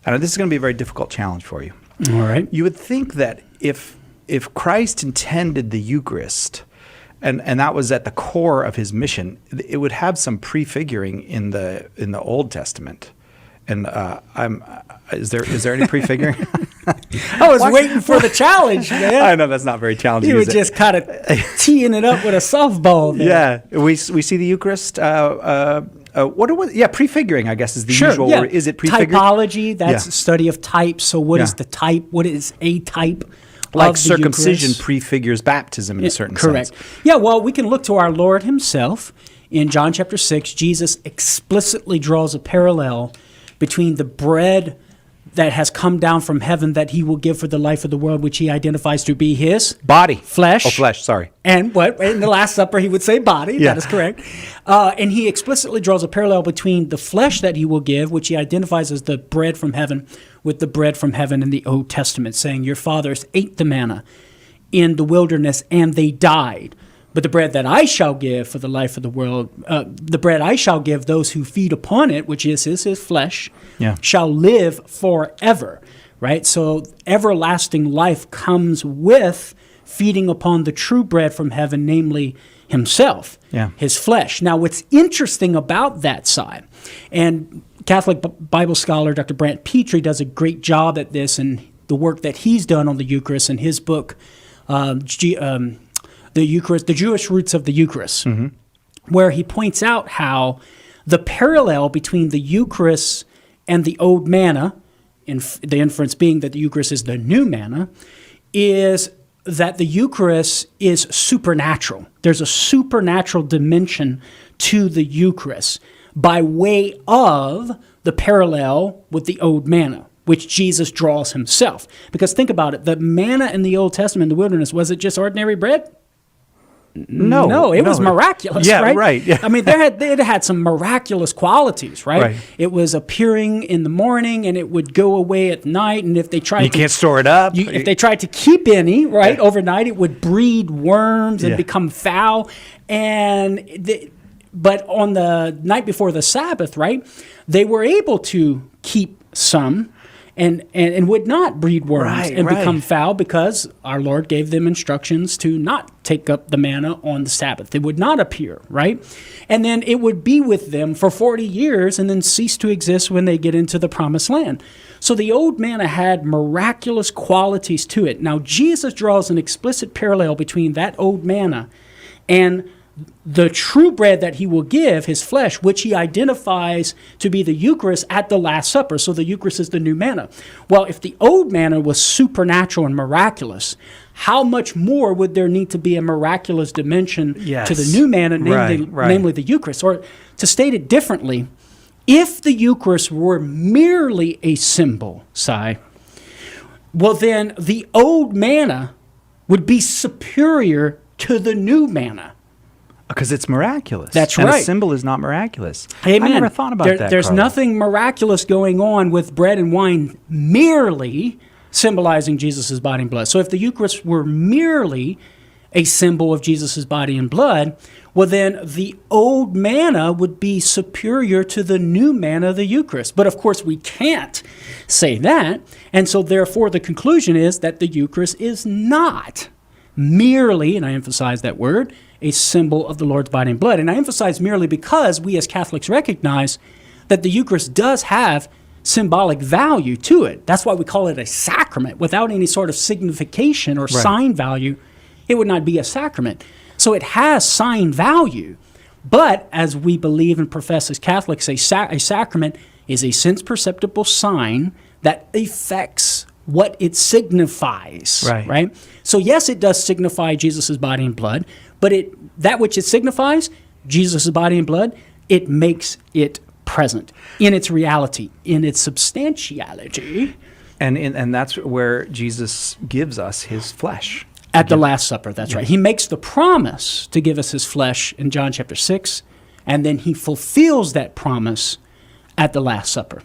And this is going to be a very difficult challenge for you. All right. You would think that if Christ intended the Eucharist, and that was at the core of his mission, it would have some prefiguring in the Old Testament. And is there any prefiguring? I was waiting for the challenge, man. I know that's not very challenging. You were just kind of teeing it up with a softball there. Yeah, we see the Eucharist. Prefiguring, I guess, is the usual word. Is it prefiguring? Typology, that's a study of types. So what is the type? What is a type? Like circumcision prefigures baptism in a certain sense. Correct. Yeah, well, we can look to our Lord himself. In John chapter 6, Jesus explicitly draws a parallel between the bread that has come down from heaven that he will give for the life of the world, which he identifies to be his body. Flesh. Oh, flesh, sorry. And what? In the Last Supper, he would say body. That is correct. And he explicitly draws a parallel between the flesh that he will give, which he identifies as the bread from heaven, with the bread from heaven in the Old Testament, saying, your fathers ate the manna in the wilderness and they died. But the bread that I shall give for the life of the world, the bread I shall give those who feed upon it, which is his flesh, shall live forever, right? So everlasting life comes with feeding upon the true bread from heaven, namely himself, his flesh. Now, what's interesting about that side, and Catholic Bible scholar Dr. Brant Petrie does a great job at this in the work that he's done on the Eucharist in his book, the Eucharist, the Jewish Roots of the Eucharist, where he points out how the parallel between the Eucharist and the old manna, the inference being that the Eucharist is the new manna, is that the Eucharist is supernatural. There's a supernatural dimension to the Eucharist by way of the parallel with the old manna, which Jesus draws himself. Because think about it, the manna in the Old Testament in the wilderness, was it just ordinary bread? No, it was miraculous, right? Yeah. I mean, it had some miraculous qualities, right? It was appearing in the morning and it would go away at night. And if they tried can't store it up. If they tried to keep any, overnight, it would breed worms and become foul. But on the night before the Sabbath, they were able to keep some and would not breed worms and become foul, because our Lord gave them instructions to not take up the manna on the Sabbath. It would not appear, And then it would be with them for 40 years and then cease to exist when they get into the promised land. So the old manna had miraculous qualities to it. Now, Jesus draws an explicit parallel between that old manna and the true bread that he will give, his flesh, which he identifies to be the Eucharist at the Last Supper. So the Eucharist is the new manna. Well, if the old manna was supernatural and miraculous, how much more would there need to be a miraculous dimension to the new manna, namely the Eucharist? Or to state it differently, if the Eucharist were merely a symbol, well then the old manna would be superior to the new manna. Because it's miraculous. That's and right. a symbol is not miraculous. Amen. I never thought about that, There's Karlo. nothing miraculous going on with bread and wine merely symbolizing Jesus' body and blood. So if the Eucharist were merely a symbol of Jesus' body and blood, well then the old manna would be superior to the new manna, the Eucharist. But of course we can't say that. And so therefore the conclusion is that the Eucharist is not merely, and I emphasize that word, a symbol of the Lord's body and blood. And I emphasize merely because we as Catholics recognize that the Eucharist does have symbolic value to it. That's why we call it a sacrament. Without any sort of signification or sign value, it would not be a sacrament. So it has sign value. But as we believe and profess as Catholics, a sacrament is a sense-perceptible sign that affects what it signifies, right? So yes, it does signify Jesus' body and blood, but that which it signifies, Jesus' body and blood, it makes it present in its reality, in its substantiality. And that's where Jesus gives us his flesh. At the Last Supper, that's right. He makes the promise to give us his flesh in John chapter 6, and then he fulfills that promise at the Last Supper.